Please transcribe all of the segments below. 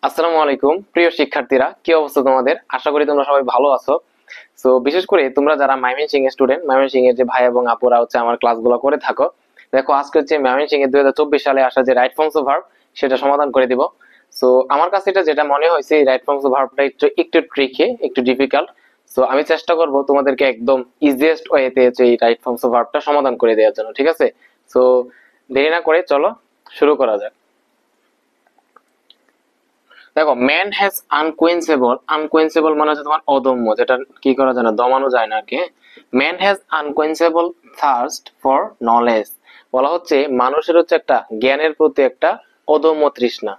আসসালামু আলাইকুম প্রিয় শিক্ষার্থীরা, কি অবস্থা তোমাদের? আশা করি তোমরা সবাই ভালো আছো। সো বিশেষ করে তোমরা যারা ময়মনসিংহ এর স্টুডেন্ট, ময়মনসিংহ এর যে ভাই এবং আপুরা হচ্ছে আমার ক্লাসগুলো করে থাকো, দেখো আজকে হচ্ছে ময়মনসিংহ এর 2024 সালে আসা যে রাইট ফর্মস অফ ভার্ব সেটা সমাধান করে দিব। সো আমার কাছে এটা যেটা মনে হয়েছে, এই রাইট ফর্মস অফ ভার্বটা একটু ট্রিকি, একটু ডিফিকাল্ট। সো আমি চেষ্টা করব তোমাদেরকে একদম ইজিয়েস্ট ওয়েতে হচ্ছে এই রাইট ফর্মস অফ ভার্বটা সমাধান করে দেওয়ার জন্য, ঠিক আছে? সো দেরি না করে চলো শুরু করা যাক। দেখো, ম্যান হ্যাজ আনকোয়েন্সেবল, আনকোয়েন্সেবল মানে হচ্ছে তোমার অদম্য, যেটা কি করা যায় না, দমানো যায় না আর কি। Man has unquenchable thirst for knowledge, বলা হচ্ছে মানুষের হচ্ছে একটা জ্ঞানের প্রতি একটা অদম্য তৃষ্ণা।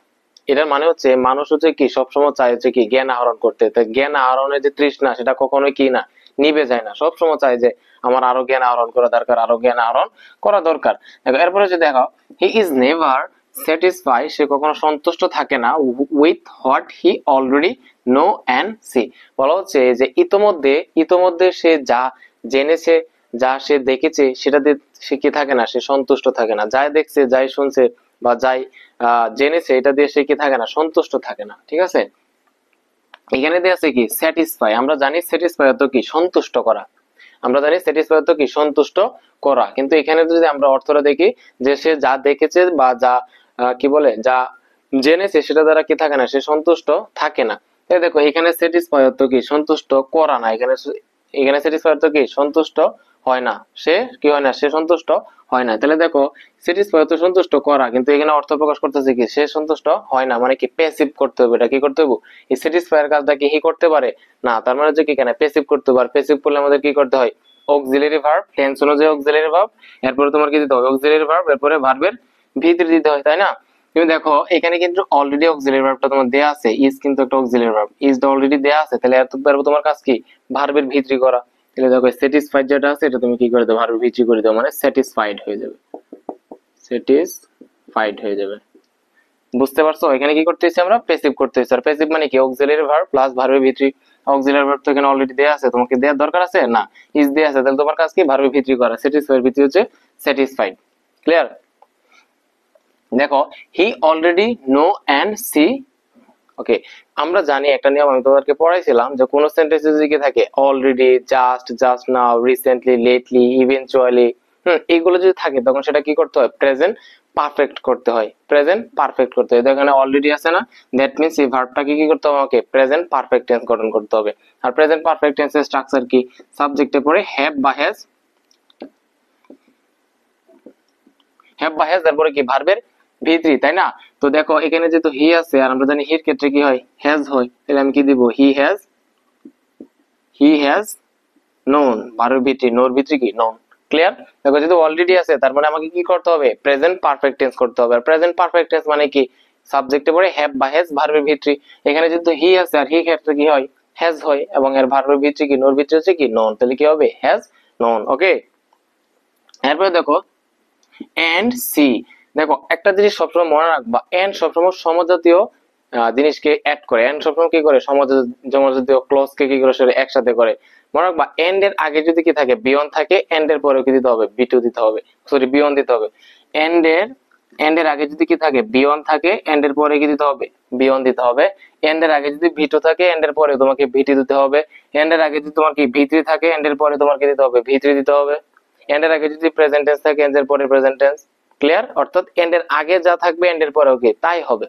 এটার মানে হচ্ছে মানুষ হচ্ছে কি সবসময় চায় হচ্ছে কি জ্ঞান আহরণ করতে, তাই জ্ঞান আহরণের যে তৃষ্ণা সেটা কখনোই কি না, নিভে যায় না। সবসময় চায় যে আমার আরো জ্ঞান আহরণ করা দরকার, আরো জ্ঞান আহরণ করা দরকার। দেখো এরপরে যে দেখো, হি ইজ নেভার স্যাটিসফাই, সে কখনো সন্তুষ্ট থাকে না with what he already know and see. বলা হচ্ছে যে ইতোমধ্যে ইতোমধ্যে সে যা জেনেছে, যা সে দেখেছে সেটাতে সে কি থাকে না, সে সন্তুষ্ট থাকে না। যাই দেখছে, যাই শুনছে বা যাই জেনেছে, এটা দিয়ে সে কি থাকে না, সন্তুষ্ট থাকে না, ঠিক আছে? এখানে দিয়ে আছে কি স্যাটিসফাই। আমরা জানি স্যাটিসফাই অর্থ কি সন্তুষ্ট করা, আমরা জানি স্যাটিসফাই অর্থ কি সন্তুষ্ট করা, কিন্তু এখানে যদি আমরা অর্থটা দেখি যে সে যা দেখেছে বা যা কি বলে যা জেনেছে সেটা দ্বারা কি থাকে না, সে সন্তুষ্ট থাকে না। তাই দেখো এখানে স্যাটিসফাই অর্থ কি সন্তুষ্ট করা না, এখানে এখানে স্যাটিসফাই অর্থ কি সন্তুষ্ট হয় না, সে কি হয় না, সে সন্তুষ্ট হয় না। তাহলে দেখো স্যাটিসফাই অর্থ সন্তুষ্ট করা, কিন্তু এখানে অর্থ প্রকাশ করতেছে কি সে সন্তুষ্ট হয় না, মানে কি প্যাসিভ করতে হবে। এটা কি করতে হবে, এই স্যাটিসফাইয়ের কাজটা কি হি করতে পারে না, তার মানে হচ্ছে কি এখানে প্যাসিভ করতে পারে। প্যাসিভ করলে আমাদের কি করতে হয়, অক্সিলারি ভার্ব, টেন্স অনুযায়ী অক্সিলারি ভার্ব, এরপরে তোমার কি দিতে হবে অক্সিলারি ভার্ব, এরপরে ভার্বের ভিতরে দিতে হয়, তাই না? তুমি দেখো এখানে কিন্তু অলরেডি অক্সিলারি ভার্বটা তোমার দেয়া আছে, ইজ কিন্তু একটা অক্সিলারি ভার্ব, ইজ অলরেডি দেয়া আছে, তাহলে এত তোমার কাজ কি ভার্বের ভিতরি করা। তাহলে দেখো স্যাটিসফাইড যেটা আছে এটা তুমি কি করে দাও, ভার্বের ভিতরি করে দাও, মানে স্যাটিসফাইড হয়ে যাবে, স্যাটিসফাইড হয়ে যাবে। বুঝতে পারছো? এখানে কি করতে হচ্ছে, আমরা প্যাসিভ করতে হচ্ছে। আর প্যাসিভ মানে কি অক্সিলারি ভার্ব প্লাস ভার্বের ভিতরি। অক্সিলারি ভার্ব তো এখানে অলরেডি দেয়া আছে, তোমাকে দেওয়ার দরকার আছে না, ইজ দেয়া আছে, তাহলে তোমার কাজ কি ভার্বের ভিতরি করা। স্যাটিসফাইড ভিতরি হচ্ছে স্যাটিসফাইড। ক্লিয়ার? দেখো হি অলরেডি নো এন্ড সি। ওকে, আমরা জানি একটা নিয়ম, আমি তোমাদেরকে পড়াইছিলাম যে কোন সেন্টেন্সে যদি কি থাকে already, just, just now, recently, lately, eventually, এগুলো যদি থাকে তখন সেটা কি করতে হয়, প্রেজেন্ট পারফেক্ট করতে হয়, প্রেজেন্ট পারফেক্ট করতে হয়। এখানে অলরেডি আছে না, দ্যাট মিন্স এই ভার্বটাকে কি করতে হবে, আমাকে প্রেজেন্ট পারফেক্ট টেন্স গঠন করতে হবে। আর প্রেজেন্ট পারফেক্ট টেন্সের স্ট্রাকচার কি, সাবজেক্টে পড়ে হ্যাভ বা হ্যাজ, হ্যাভ বা হ্যাজ, তারপরে কি ভার্বের ভিতরি, তাই না? তো দেখো এখানে যেহেতু হি আছে আর আমরা জানি হির ক্ষেত্রে কি হয়, হ্যাজ হয়, তাহলে আমি কি দিব, হি হ্যাজ নোন, ভার্বের ভিতরি, নোর ভিতরি কি নোন। ক্লিয়ার? দেখো যেহেতু অলরেডি আছে তার মানে আমাকে কি করতে হবে, প্রেজেন্ট পারফেক্ট টেন্স করতে হবে। আর প্রেজেন্ট পারফেক্ট টেন্স মানে কি, সাবজেক্টে পড়ে হ্যাভ বা হ্যাজ, ভার্বের ভিতরি। এখানে যেহেতু হি আছে আর হি ক্ষেত্রে কি হয়, হ্যাজ হয়, এবং এর ভার্বের ভিতরি কি, নোর ভিতরি হচ্ছে কি নোন, তাহলে কি হবে, হ্যাজ নোন। ওকে, এরপরে দেখো এন্ড সি। দেখো একটা জিনিস সবসময় মনে রাখবা, এন্ড সবসময় সমজাতীয় জিনিসকে অ্যাড করে, এন্ড সবসময় কি করে, সমজাতীয় ক্লজ কে কি করে সেটা একসাথে করে। মনে রাখবা এন্ড এর আগে যদি কি থাকে, বিয়ন থাকে, এন্ড এর পরে কি দিতে হবে, বিটু দিতে হবে, সরি বিয়ন দিতে হবে। এন্ড এর এন্ড এর আগে যদি কি থাকে, বিয়ন থাকে, এন্ড এর পরে কি দিতে হবে, বিয়ন দিতে হবে। এন্ড এর আগে যদি ভিটু থাকে, এন্ড এর পরে তোমাকে ভিটি দিতে হবে। এন্ড এর আগে যদি তোমার কি ভিতরি থাকে, এন্ড এর পরে তোমার কি দিতে হবে, ভিতরি দিতে হবে। এন্ড এর আগে যদি প্রেজেন্ট টেন্স থাকে, এন্ড এর পরে প্রেজেন্ট টেন্স। ক্লিয়ার? অর্থাৎ এন্ড এর আগে যা থাকবে এন্ড এর পরেও কি তাই হবে।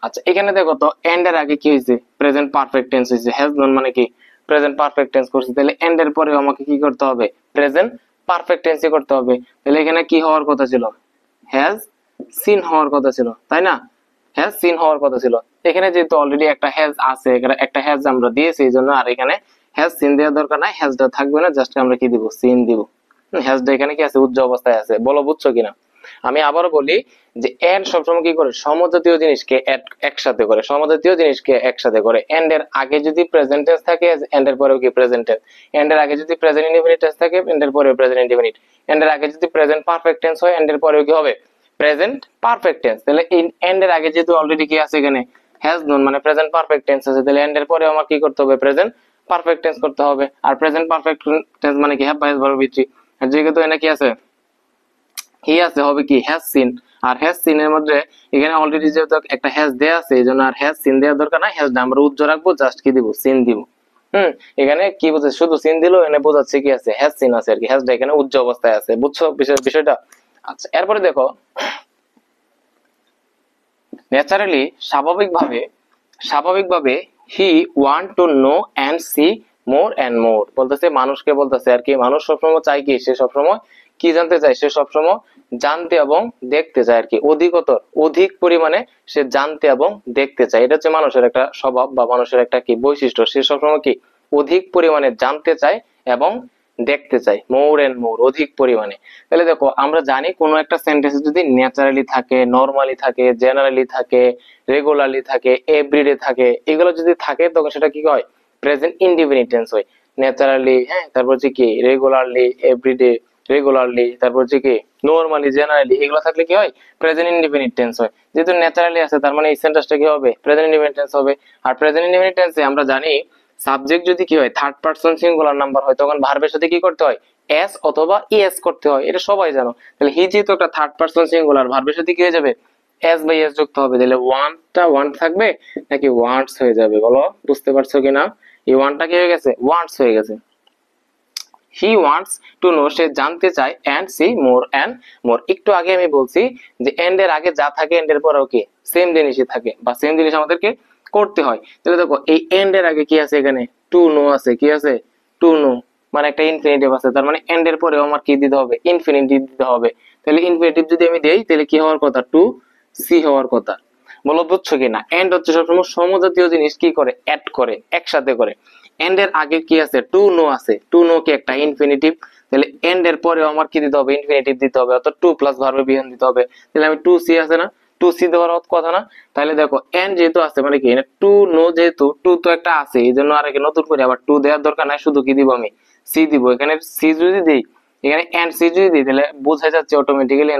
আচ্ছা এখানে দেখো তো এন্ড এর আগে কি হয়েছে, প্রেজেন্ট পারফেক্ট টেন্স হয়েছে, হ্যাজ নন মানে কি প্রেজেন্ট পারফেক্ট টেন্স করছে, তাহলে এন্ড এর পরেও আমাকে কি করতে হবে, প্রেজেন্ট পারফেক্ট টেন্সই করতে হবে। তাহলে এখানে কি হওয়ার কথা ছিল, হ্যাজ সিন হওয়ার কথা ছিল, তাই না? হ্যাজ সিন হওয়ার কথা ছিল। এখানে যেহেতু অলরেডি একটা হ্যাজ আছে, এখানে একটা হ্যাজ আমরা দিয়েছি, এই জন্য আর এখানে হ্যাজ সিন দেওয়ার দরকার নাই, হ্যাজটা থাকবে না, জাস্ট আমরা কি দিব, সিন দিব। হ্যাজটা এখানে কি আছে, উচ্চ অবস্থায় আছে, বলো বুঝছো কিনা? আমি আবারও বলি যে এন্ড সবসময় কি করে, সমজাতীয় জিনিসকে একসাথে করে, সমজাতীয় জিনিসকে একসাথে করে। এন্ড এর আগে যদি প্রেজেন্ট টেন্স থাকে, এন্ড এর পরেও কি প্রেজেন্ট টেন্স। এন্ড এর আগে যদি প্রেজেন্ট ইনডিফিনিট টেন্স থাকে, এন্ড এর পরেও প্রেজেন্ট ইনডিফিনিট। এন্ড এর আগে যদি প্রেজেন্ট পারফেক্ট টেন্স হয়, এন্ড এর পরেও কি হবে, প্রেজেন্ট পারফেক্ট টেন্স। তাহলে এন্ড এর আগে যেহেতু অলরেডি কি আছে এখানে, হ্যাজ নোন মানে প্রেজেন্ট পারফেক্ট টেন্স আছে, তাহলে এন্ড এর পরে আমার কি করতে হবে, প্রেজেন্ট পারফেক্ট টেন্স করতে হবে। আর প্রেজেন্ট পারফেক্ট টেন্স মানে কি হ্যাভ বা হ্যাজ ভার্ব ভিত্তি। আর যেহেতু এখানে কি আছে, হি আছে হবে কি হ্যাজ সিন, আর হ্যাজ সিন এর মধ্যে এখানে অলরেডি যেহেতু একটা হ্যাজ দেয়া আছে এই জন্য আর হ্যাজ সিন দেওয়ার দরকার নাই, হ্যাজ আমরা উজ্জ্ব রাখবো, জাস্ট কি দিব সিন দিব। এখানে কি বোঝাচ্ছে শুধু সিন দিলো, এখানে বোঝাচ্ছে কি আছে হ্যাজ সিন আছে আর কি, হ্যাজটা এখানে উজ্জ্ব অবস্থায় আছে, বুঝছো বিষয়টা। আচ্ছা এরপরে দেখো ন্যাচারালি স্বাভাবিকভাবে he want to know and see more and more, বলতেছে মানুষকে বলতেছে আর কি, মানুষ সবসময় চায় কি, সে সবসময় কি জানতে চায়, সে সবসময় জানতে এবং দেখতে চায় আর কি, অধিক পরিমাণে সে জানতে এবং দেখতে চায়, এটা হচ্ছে মানুষের একটা স্বভাব বা মানুষের একটা কি বৈশিষ্ট্য, সে সবসময় কি অধিক পরিমাণে জানতে চায় এবং দেখতে চাই, মোর এন্ড মোর, অধিক পরিমাণে। তাহলে দেখো আমরা জানি কোনো একটা সেন্টেন্সে যদি ন্যাচারালি থাকে, নরমালি থাকে, জেনারেলি থাকে, রেগুলারলি থাকে, এভরিডে থাকে, এগুলো যদি থাকে তখন সেটা কি হয়, প্রেজেন্ট ইনডিফিনিট টেন্স হয়। ন্যাচারালি, হ্যাঁ, তারপর হচ্ছে কি রেগুলারলি, এভরিডে, রেগুলারলি, তারপর হচ্ছে কি নরমালি, জেনারেলি, এগুলো থাকলে কি হয়, প্রেজেন্ট ইনডিফিনিট টেন্স হয়। যেহেতু ন্যাচারালি আছে তার মানে এই সেন্টেন্সটা কি হবে, প্রেজেন্ট ইনডিফিনিট টেন্স হবে। আর প্রেজেন্ট ইনডিফিনিট টেন্সে আমরা জানি সাবজেক্ট যদি কি হয় থার্ড পারসন সিঙ্গুলার নাম্বার হয় তখন ভার্বের সাথে কি করতে হয়, এস অথবা ইএস করতে হয়, এটা সবাই জানো। তাহলে হি যেহেতু একটা থার্ড পারসন সিঙ্গুলার, ভার্বের সাথে কি হয়ে যাবে, এস বাই এস যুক্ত হবে। তাহলে ওয়ান থাকবে নাকি ওয়ান্টস হয়ে যাবে, বলো বুঝতে পারছো কিনা? এই ওয়ানটা কি হয়ে গেছে, ওয়ান্টস হয়ে গেছে। হি ওয়ান্টস টু নো, সে জানতে চায়, and see more and more. একটু আগে আমি বলছি যে এন্ড এর আগে যা থাকে এন্ড এর পরেও কি সেম জিনিসই থাকে বা সেম জিনিস আমাদেরকে করতে হয়। তাহলে দেখো এই এন্ড এর আগে কি আছে, এখানে টু নো আছে, কি আছে, টু নো, মানে একটা ইনফিনিটিভ আছে, তার মানে এন্ড এর পরেও আমার কি দিতে হবে, ইনফিনিটিভ দিতে হবে। তাহলে ইনফিনিটিভ যদি আমি দেই তাহলে কি হওয়ার কথা, টু সি হওয়ার কথা। বলো বুঝছো কিনা? এন্ড হচ্ছে সবসময় সমজাতীয় জিনিস কি করে, অ্যাড করে, একসাথে করে। এন্ড এর আগে কি আছে, টু নো আছে, টু নো কি একটা ইনফিনিটিভ, তাহলে এন্ড এর পরেও আমার কি দিতে হবে, ইনফিনিটিভ দিতে হবে, অর্থাৎ টু প্লাস ভার্বে বিহন দিতে হবে। তাহলে আমি টু সি আছে না, টু সি দেওয়ার কথা না। তাহলে দেখো এন্ড যেহেতু আছে মানে কি, টু নো, যেহেতু টু তো একটা আছে এই জন্য আর নতুন করে আবার টু দেওয়ার দরকার নাই, শুধু কি দিব আমি, সি দিব। এখানে সি যদি দিই, এখানে এন্ড সি যদি দিই তাহলে বোঝা যাচ্ছে অটোমেটিক্যালি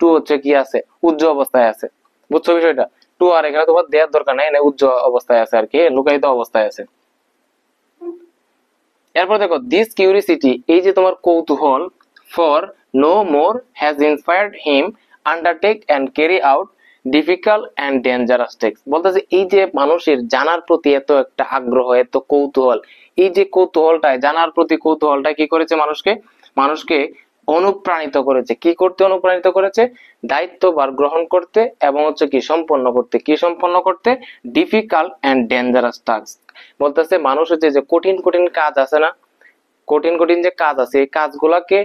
টু হচ্ছে কি আছে, উজ্জ্ব অবস্থায় আছে, বুঝছো বিষয়টা? টু আর এখানে তোমার দেওয়ার দরকার নাই, উজ্জ্ব অবস্থায় আছে আর কি, লুকায়িত অবস্থায় আছে। এরপর দেখো দিস কিউরিসিটি, এই যে তোমার কৌতূহল, for know more has inspired him undertake and carry out difficult and dangerous tasks. বলতেছে এই যে মানুষের জানার প্রতি এত একটা আগ্রহ, এত কৌতূহল, এই যে কৌতূহলটায়, জানার প্রতি কৌতূহলটা কি করেছে মানুষকে, মানুষকে অনুপ্রাণিত করেছে, কি করতে অনুপ্রাণিত করেছে, দায়িত্বভার গ্রহণ করতে এবং হচ্ছে কি সম্পন্ন করতে, কি সম্পন্ন করতে, ডিফিকাল্ট এন্ড ডেঞ্জারাস টাস্ক। বলতেছে মানুষ হচ্ছে যে কঠিন কঠিন কাজ আছে না, কঠিন কঠিন যে কাজ আছে এই কাজগুলাকে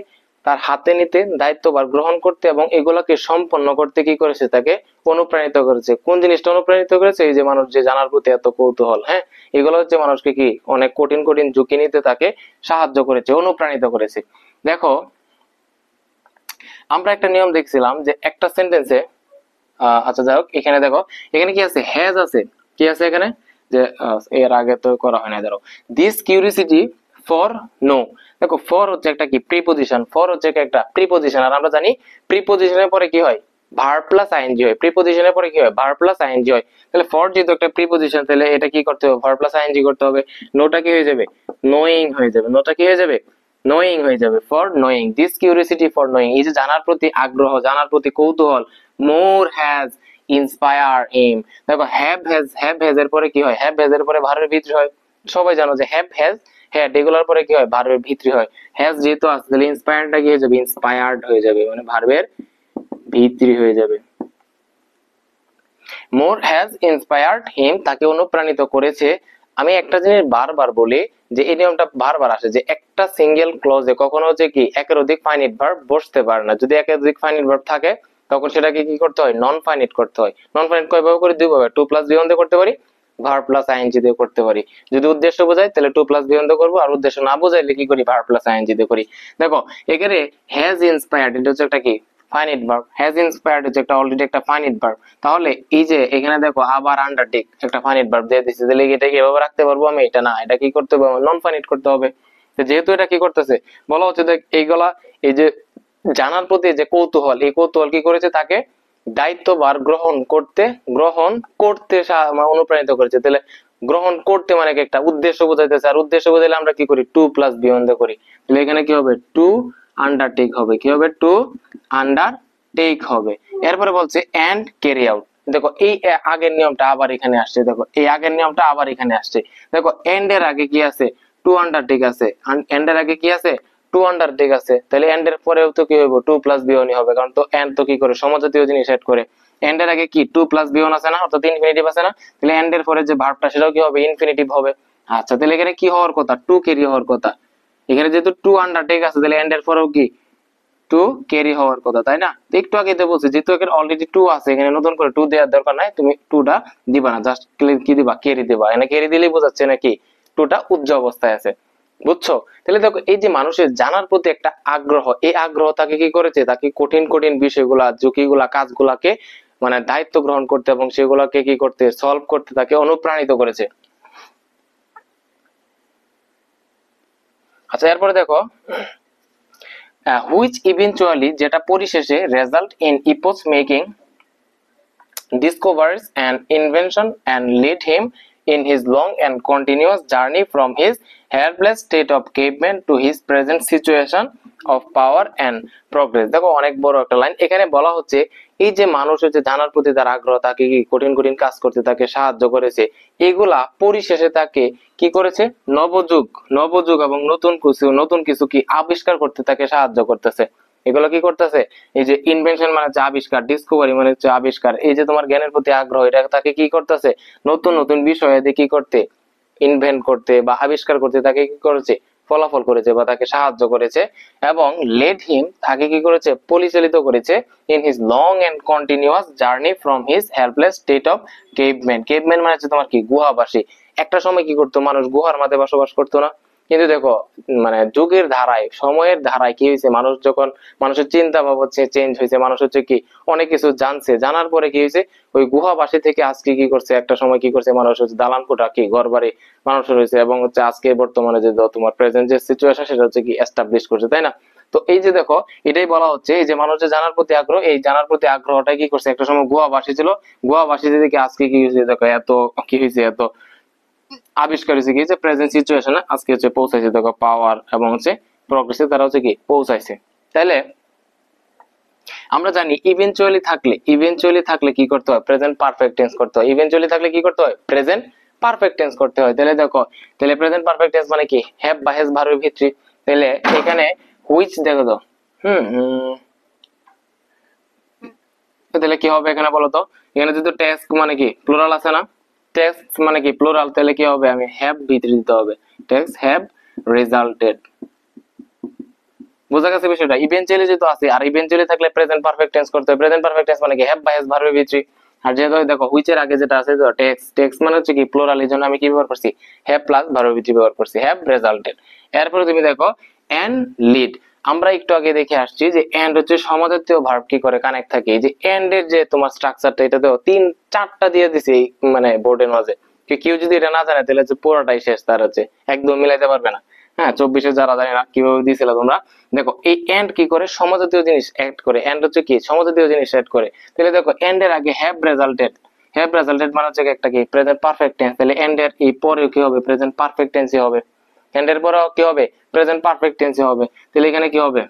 তার হাতে নিতে, দায়িত্বভার গ্রহণ করতে এবং এগুলাকে সম্পন্ন করতে কি করেছে, তাকে অনুপ্রাণিত করেছে। কোন জিনিসটা অনুপ্রাণিত করেছে, এই যে মানুষ যে জানার প্রতি এত কৌতূহল, হ্যাঁ, এগুলো হচ্ছে মানুষকে কি অনেক কঠিন কঠিন ঝুঁকি নিতে তাকে সাহায্য করেছে, অনুপ্রাণিত করেছে। দেখো আমরা একটা নিয়ম দেখছিলাম যে একটা সেন্টেন্সে, আচ্ছা যাই হোক, এখানে দেখো এখানে কি আছে, হ্যাজ আছে, কি আছে এখানে, যে এর আগে তো করা হয় না, ধরো দিস কিউরিসিটি ফর নো। দেখো ফর হচ্ছে একটা কি প্রিপোজিশন, ফর হচ্ছে একটা প্রিপোজিশন, আর আমরা জানি প্রিপোজিশনের পরে কি হয়, ভার্ব প্লাস আইএনজি হয়, প্রিপোজিশনের পরে কি হয়, ভার্ব প্লাস আইএনজি হয়। তাহলে ফর যেহেতু একটা প্রিপোজিশন তাহলে এটা কি করতে হবে, ভার্ব প্লাস আইএনজি করতে হবে। নোটা কি হয়ে যাবে, নোয়িং হয়ে যাবে, নোটা কি হয়ে যাবে, নোয়িং হয়ে যাবে, for knowing, this curiosity for knowing, এই যে জানার প্রতি আগ্রহ, জানার প্রতি কৌতূহল, মোর হ্যাজ ইন্সপায়ার হিম। দেখো হ্যাভ হ্যাজ এর পরে কি হয়, হ্যাভ হ্যাজ এর পরে ভার্বের ভিত্তি হয়, সবাই জানো যে হ্যাভ হ্যাজ হ্যাড, এগুলোর পরে কি হয়, ভার্বের ভিত্তি হয়। হ্যাজ যেহেতু আছে তাহলে ইন্সপায়ারটা কি হয়ে যাবে, ইন্সপায়ার্ড হয়ে যাবে, মানে ভার্বের ভিত্তি হয়ে যাবে। মোর হ্যাজ ইন্সপায়ার্ড হিম, তাকে অনুপ্রাণিত করেছে। আমি একটা জিনিস বারবার বলি যে এই নিয়মটা বারবার আসে যে একটা সিঙ্গেল ক্লজে কখনো হচ্ছে কি একের অধিক ফাইনিট ভার্ব বসতে পারে না। যদি একের অধিক ফাইনিট ভার্ব থাকে তখন সেটাকে কি করতে হয়, নন ফাইনিট করতে হয়। নন ফাইনিট কয়ভাবে করে, দুই ভাবে, টু প্লাস বি দিয়ে করতে পারি, ভার্ব প্লাস আইএনজি দিয়ে করতে পারি। যদি উদ্দেশ্য বোঝায় তাহলে টু প্লাস বি দিয়ে করবো, আর উদ্দেশ্য না বোঝাইলে কি করি, ভার্ব প্লাস আইএনজি দিয়ে করি। দেখো এখানে হ্যাজ ইন্সপায়ার্ড এটা হচ্ছে একটা কি ফাইনিট ভার্ব, হ্যাজ ইন্সপায়ার্ড হচ্ছে একটা অলরেডি একটা ফাইনিট ভার্ব। তাহলে এই যে এখানে দেখো আবার আন্ডারটেক একটা ফাইনিট ভার্ব দিয়ে দিচ্ছে, তাহলে এটা কি এভাবে রাখতে পারবো আমি, এটা না, এটা কি করতে হবে, নন ফাইনিট করতে হবে। যেহেতু এটা কি করতেছে বলা হচ্ছে যে এইগুলা, এই যে জানার প্রতি যে কৌতূহল, এই কৌতূহল কি করেছে, তাকে দায়িত্বভার গ্রহণ করতে অনুপ্রাণিত করেছে। তাহলে গ্রহণ করতে মানে কি একটা উদ্দেশ্য বোঝাইতেছে, আর উদ্দেশ্য বোঝাইলে আমরা কি করি, টু প্লাস বি দিয়ে করি। তাহলে এখানে কি হবে, টু আন্ডারটেক হবে, কি হবে টু আন্ডারটেক হবে। এরপরে বলছে এন্ড ক্যারি আউট। দেখো এই আগের নিয়মটা আবার এখানে আসছে, দেখো এই আগের নিয়মটা আবার এখানে আসছে। দেখো এন্ড এর আগে কি আছে, টু আন্ডারটেক আছে, এন্ড এর আগে কি আছে, টু আন্ডারটেক আছে, তাহলে এন্ড এর পরেও তো কি হবে, টু প্লাস বি ওয়ানই হবে, কারণ তো এন্ড তো কি করে সমজাতীয় জিনিস এড করে। এন্ড এর আগে কি টু প্লাস বি ওয়ান আছে না, অর্থাৎ ইনফিনিটিভ আছে না, তাহলে এন্ড এর পরে যে ভার্বটা সেটাও কি হবে, ইনফিনিটিভ হবে। আচ্ছা তাহলে এখানে কি হওয়ার কথা, টু ক্যারি হওয়ার কথা। এখানে যেহেতু টু আন্ডারটেক আছে, তাহলে এন্ড এর পরেও কি টু ক্যারি হওয়ার কথা, তাই না? তো একটু আগে তো বলছি যেহেতু এখানে অলরেডি টু আছে, এখানে নতুন করে টু দেওয়ার দরকার নাই, তুমি টুটা দিবা না, জাস্ট কি দিবা, ক্যারি দিবা। এখানে ক্যারি দিলেই বোঝাচ্ছে নাকি টুটা উচ্চ অবস্থায় আছে, বুঝছো? তাহলে দেখো এই যে মানুষের জানার প্রতি একটা আগ্রহ, এই আগ্রহ তাকে কি করেছে, তাকে কঠিন কঠিন বিষয়গুলা, ঝুঁকিগুলা, কাজগুলাকে মানে দায়িত্ব গ্রহণ করতে এবং সেগুলোকে কি করতে, সলভ করতে তাকে অনুপ্রাণিত করেছে। আচ্ছা এরপরে দেখো হুইচ ইভেন্চুয়ালি, যেটা পরিশেষে result in epoch making discoveries and invention and lead him in his long and continuous journey from his helpless state of caveman to his present situation of power and progress। দেখো অনেক বড় একটা line এখানে বলা হচ্ছে, এই যে মানুষের যে জানার প্রতি তার আগ্রহ তাকে কি কঠিন কঠিন কাজ করতে তাকে সাহায্য করেছে, এগুলা পরিশেষে তাকে কি করেছে, নবযুগ এবং নতুন কিছু কি আবিষ্কার করতে তাকে সাহায্য করতেছে। এগুলো কি করতেছে, এই যে ইনভেনশন মানে হচ্ছে আবিষ্কার, ডিসকভারি মানে হচ্ছে আবিষ্কার, এই যে তোমার জ্ঞানের প্রতি আগ্রহ, এটা তাকে কি করতেছে, নতুন নতুন বিষয়ে কি করতে, ইনভেন্ট করতে বা আবিষ্কার করতে তাকে কি করেছে, ফলাফল করেছে বা তাকে সাহায্য করেছে। এবং লেড হিম, তাকে কি করেছে, পরিচালিত করেছে in his long and continuous journey from his helpless state of caveman. Caveman মানে হচ্ছে তোমার কি, গুহাবাসী। একটা সময় কি করতো মানুষ, গুহার মাঝে বসবাস করতো না? কিন্তু দেখো মানে যুগের ধারায়, সময়ের ধারায় কি হয়েছে, মানুষ যখন, মানুষের চিন্তা ভাব হচ্ছে চেঞ্জ হয়েছে, মানুষ হচ্ছে কি অনেক কিছু জানছে, জানার পরে কি হয়েছে, ওই গুহাবাসী থেকে আজকে কি করছে, একটা সময় কি করছে, মানুষ হচ্ছে দালান কোঠা কি ঘর বাড়ি মানুষ হয়েছে, এবং হচ্ছে আজকে বর্তমানে যে তোমার প্রেজেন্ট যে সিচুয়েশন সেটা হচ্ছে কি এস্টাবলিশ করছে, তাই না? তো এই যে দেখো এটাই বলা হচ্ছে, এই যে মানুষ যে জানার প্রতি আগ্রহ, এই জানার প্রতি আগ্রহটাই কি করছে, একটা সময় গুহাবাসী ছিল, গুহাবাসী থেকে আজকে কি হয়েছে, দেখো এত কি হয়েছে, এত আবিষ্কার হয়েছে, কি হচ্ছে প্রেজেন্ট সিচুয়েশনে আজকে হচ্ছে পৌঁছাইছে, দেখো পাওয়ার এবং হচ্ছে প্রগ্রেসে তারা হচ্ছে কি পৌঁছাইছে। তাহলে আমরা জানি ইভেনচুয়ালি থাকলে কি করতে হয়, প্রেজেন্ট পারফেক্ট টেন্স করতে হয়। ইভেনচুয়ালি থাকলে কি করতে হয়, প্রেজেন্ট পারফেক্ট টেন্স করতে হয়। তাহলে দেখো, তাহলে প্রেজেন্ট পারফেক্ট টেন্স মানে কি, হ্যাভ বা হ্যাজ ভার্বের ভিত্তি। তাহলে এখানে হুইচ দেখো তো, তাহলে কি হবে এখানে বলো তো, এখানে যেহেতু টেস্ক মানে কি প্লুরাল আছে না, টেস্ক মানে কি প্লুরাল, তাহলে কি হবে, আমি হ্যাভ ভিতরে দিতে হবে, টেস্ক হ্যাভ রেজাল্টেড। বোঝা গেছে বিষয়টা? ইভেনচুয়ালি যেহেতু আছে, আর ইভেনচুয়ালি থাকলে প্রেজেন্ট পারফেক্ট টেন্স করতে হয়। প্রেজেন্ট পারফেক্ট টেন্স মানে কি হ্যাভ বা হ্যাজ ভার্বের ভিত্তি। আর যেহেতু দেখো হুইচ এর আগে যেটা আছে টেক্স মানে হচ্ছে কি প্লুরাল, এই জন্য আমি কি ব্যবহার করছি, হ্যাভ প্লাস ভার্বের ভিত্তি ব্যবহার করছি, হ্যাভ রেজাল্টেড। এরপরে তুমি দেখো এন্ড লিড, আমরা একটু আগে দেখে আসছি যে এন্ড হচ্ছে সমজাতীয় ভার্ব কি করে কানেক্ট থাকে। এই যে এন্ড এর যে তোমার স্ট্রাকচারটা, এটা তো 3-4টা দিয়ে দিছি মানে বোর্ডের মাঝে, কেউ যদি এটা না জানে তাহলে হচ্ছে পুরোটাই শেষ, তার হচ্ছে একদম মিলাইতে পারবে না। হ্যাঁ 24-এ যারা জানে না কিভাবে দিয়েছিল তোমরা, দেখো এই এন্ড কি করে, সমজাতীয় জিনিস অ্যাড করে। এন্ড হচ্ছে কি সমজাতীয় জিনিস অ্যাড করে। তাহলে দেখো এন্ড এর আগে হ্যাভ রেজাল্টেড মানে হচ্ছে একটা কি প্রেজেন্ট পারফেক্ট টেন্স, তাহলে এন্ড এর এই পরেও কি হবে, প্রেজেন্ট পারফেক্ট টেন্সই হবে। এন্ড এর পরেও কি হবে, প্রেজেন্ট পারফেক্ট টেন্সই হবে। তাহলে এখানে কি হবে,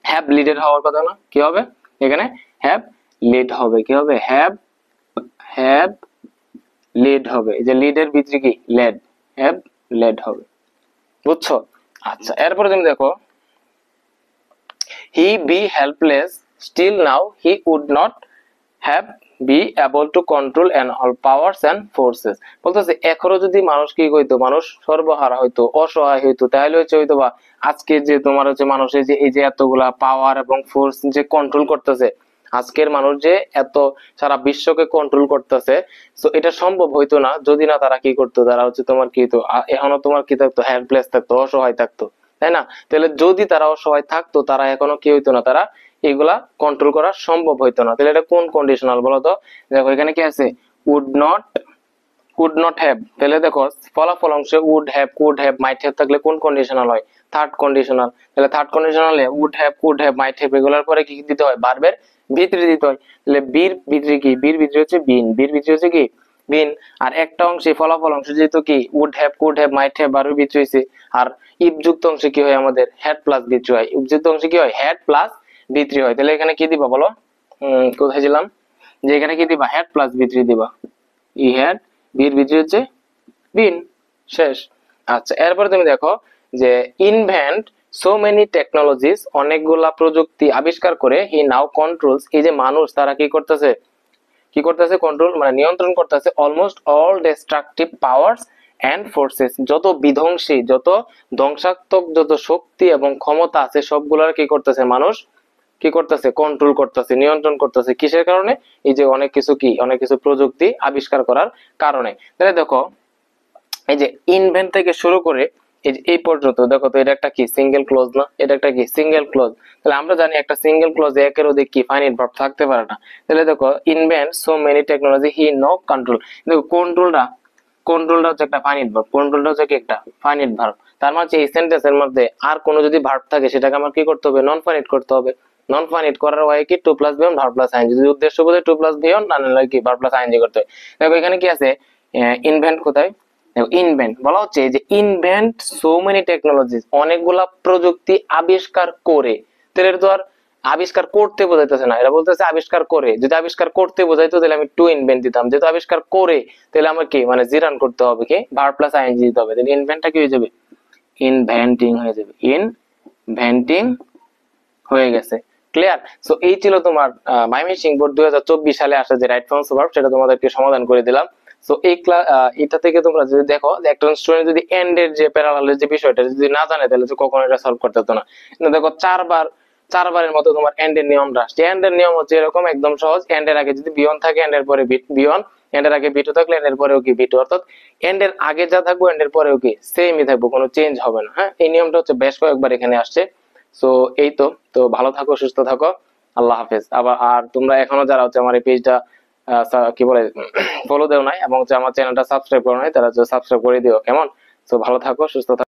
হ্যাভ লিডেড হওয়ার কথা না, কি হবে এখানে হ্যাভ লিড হবে, কি হবে হ্যাভ লিড হবে। এই যে লিড এর ভিতরে কি লেড, হ্যাভ লেড হবে, বুঝছো? আচ্ছা এরপরে তুমি দেখো he be helpless still now he would not have be able to control and all powers and forces। বলতেছে এখনো যদি মানুষ কি হইতো, মানুষ সর্বহারা হইতো, অসহায় হইতো, তাহলে হচ্ছে হইতো বা আজকে যে তোমার হচ্ছে মানুষের যে এই যে এতগুলা পাওয়ার এবং ফোর্স যে কন্ট্রোল করতেছে, আজকের মানুষ যে এত সারা বিশ্বকে কন্ট্রোল করতেছে, তো এটা সম্ভব হইতো না যদি না তারা কি করতো, তারা হচ্ছে তোমার কি হইতো, এখনো তোমার কি থাকতো, হেল্পলেস থাকতো, অসহায় থাকতো, তাই না? তাহলে যদি তারা অসহায় থাকতো, তারা এখনো কি হইতো না, তারা এগুলা কন্ট্রোল করা সম্ভব হইতো না। তাহলে এটা কোন কন্ডিশনাল বলো তো? দেখো এখানে কি আছে, উড নট হ্যাভ। তাহলে দেখো ফলাফল অংশে would have, could have, might have থাকলে কোন কন্ডিশনাল হয়, থার্ড কন্ডিশনাল। তাহলে থার্ড কন্ডিশনালে would have, could have, might have এগুলোর পরে কি দিতে হয়, ভার্বের ভিতরে দিতে হয়। তাহলে বীর ভিতরে কি, বীর ভিতরে হচ্ছে বিন, বীর ভিতরে হচ্ছে কি বিন। আর একটা অংশে ফলাফল অংশ যেহেতু কি would have, could have, might have ভার্বের ভিতরে হইছে। আর ইফ যুক্ত অংশে কি হয় আমাদের হ্যাড প্লাস ভিতরে হয়, ইফ যুক্ত অংশে কি হয় হ্যাড প্লাস ভিতরে হয়। তাহলে এখানে কি দিবা বলো, কোথায় ছিলাম, যে এখানে কি দিবা হ্যাড প্লাস ভিতরে দিবা, ই হ্যাড, বির ভিতরে হচ্ছে বিন, শেষ। আচ্ছা, এরপরে তুমি দেখো যে ইনভেন্ট সো মেনি টেকনোলজিস, অনেকগুলা প্রযুক্তি আবিষ্কার করে, হি নাও কন্ট্রোলস, এই যে মানুষ তারা কি করতেছে, কি করতেছে, কন্ট্রোল মানে নিয়ন্ত্রণ করতেছে, almost all destructive powers and forces, যত বিধ্বংসী, যত ধ্বংসাত্মক যত শক্তি এবং ক্ষমতা আছে সবগুলার কি করতেছে মানুষ, কি করতেছে, কন্ট্রোল করতেছে, নিয়ন্ত্রণ করতেছে। কিসের কারণে, এই যে অনেক কিছু কি, অনেক কিছু প্রযুক্তি আবিষ্কার করার কারণে। তাহলে দেখো এই যে ইনভেন্ট থেকে শুরু করে এই যে এই পর্যন্ত দেখো তো, এটা একটা কি সিঙ্গেল ক্লোজ না, এটা একটা কি সিঙ্গেল ক্লোজ। তাহলে আমরা জানি একটা সিঙ্গেল ক্লোজ একের অধিক কি ফাইনাইট ভার্ব থাকতে পারে না। তাহলে দেখো invent so many technology, he know control, দেখো কন্ট্রোলটা হচ্ছে একটা ফাইনাইট ভার্ব, কন্ট্রোলটা হচ্ছে কি একটা ফাইনাইট ভার্ব। তার মানে এই সেন্টেন্সের মধ্যে আর কোনো যদি ভার্ব থাকে সেটাকে আমার কি করতে হবে, নন ফাইনাইট করতে হবে। নন ফাইনাইট করার ওয়ে কি, টু প্লাস বিয়ন ভার্ব প্লাস আইএনজি, যদি উদ্দেশ্য বোঝে টু প্লাস বিয়ন, না নিলে কি ভার্ব প্লাস আইএনজি করতে হবে। দেখো এখানে কি আছে, ইনভেন্ট কোথায়, ইনভেন্ট বলা হচ্ছে যে ইনভেন্ট সো মেনি টেকনোলজিস, অনেকগুলা প্রযুক্তি আবিষ্কার করে। তাহলে এটা তো আর আবিষ্কার করতে বোঝাইতেছে না, এটা বলতেছে আবিষ্কার করে। যদি আবিষ্কার করতে বোঝাইতো তাহলে আমি টু ইনভেন্ট দিতাম, যেহেতু আবিষ্কার করে তাহলে আমার কি মানে জিরান করতে হবে, কি ভার্ব প্লাস আইএনজি দিতে হবে। তাহলে ইনভেন্টটা কি হয়ে যাবে, ইনভেন্টিং হয়ে যাবে, ইনভেন্টিং হয়ে গেছে। ক্লিয়ার? সো এই ছিল তোমার মাইমিংসিং বোর্ড 2024 সালে আসা যে রাইট ফর্মস ভার্ব, সেটা তোমাদেরকে সমাধান করে দিলাম। সো এই এটা থেকে তোমরা যদি দেখো যে একটা স্টুডেন্ট যদি এন্ড এর যে প্যারালালের যে বিষয়টা যদি না জানে তাহলে তো কখনো এটা সলভ করতে হতো না। কিন্তু দেখো চারবারের মতো তোমার এন্ড এর নিয়মটা আসছে। এন্ড এর নিয়ম হচ্ছে এরকম একদম সহজ, এন্ড এর আগে যদি বিয়ন থাকে এন্ড এর পরে বিয়ন, এন্ড এর আগে বিটু থাকলে এন্ড এর পরেও কি বিটু, অর্থাৎ এন্ড এর আগে যা থাকবো এন্ড এর পরেও কি সেমই থাকবো, কোনো চেঞ্জ হবে না। হ্যাঁ, এই নিয়মটা হচ্ছে বেশ কয়েকবার এখানে আসছে। সো এই তো, ভালো থাকো, সুস্থ থাকো, আল্লাহ হাফেজ। আবার আর তোমরা এখনো যারা হচ্ছে আমার এই পেজটা কি বলে ফলো দেও নাই এবং হচ্ছে আমার চ্যানেলটা সাবস্ক্রাইব করো নাই, তারা সাবস্ক্রাইব করে দিও, কেমন? সো ভালো থাকো, সুস্থ থাকো।